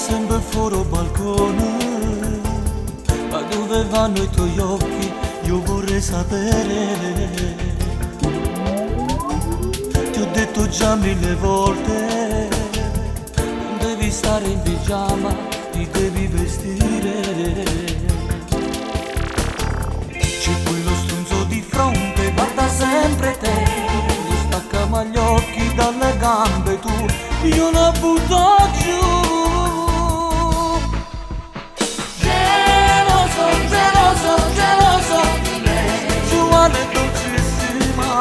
sempre fuori al balcone, ma dove vanno i tuoi occhi? Io vorrei sapere. Ti ho detto già 1000 volte, non devi stare in pigiama, ti devi vestire. C'è quello stronzo di fronte, guarda sempre te, lo stacca gli occhi dalle gambe tu, io la butto giù. Geloso, geloso, geloso di lei, uguale dolcissima,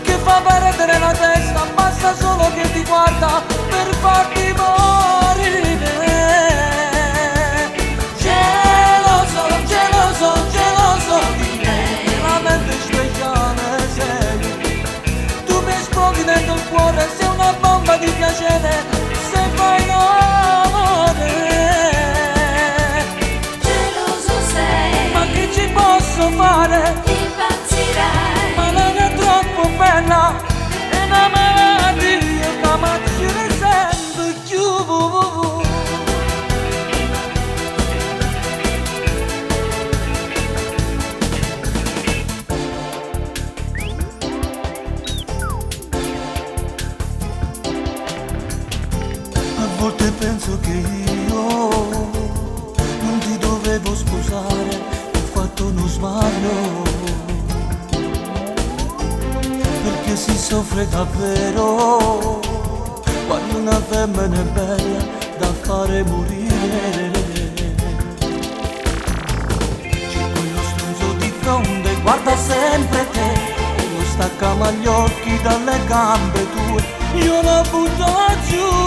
che fa perdere la testa, basta solo che ti guarda per farti morire. Geloso, geloso, geloso di lei, la mente speciale sei, tu mi esplodi dentro il cuore, sei una bomba di piacere, se fai l'amore. Geloso sei, Ma che ci posso fare? impazzirai. Ma lei è troppo bella, è una malattia, ma ci risento più. A volte penso che io non ti dovevo sposare, ho fatto uno sbaglio, perché si soffre davvero quando una femmina è bella da fare morire. C'è quello stronzo di fronte, guarda sempre te, e lo stacca gli occhi dalle gambe tue, io la butto giù.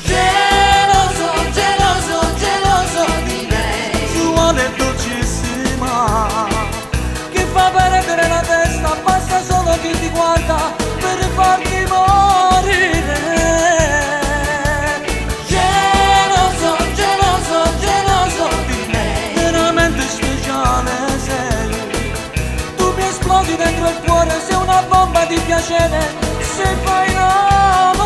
Geloso, geloso, geloso di lei, suona e dolcissima, che fa perdere la testa, basta solo che ti guarda per farti morire. Geloso, geloso, geloso di lei, veramente speciale sei, tu mi esplodi dentro il cuore, sei una bomba di piacere, se fai l'amore.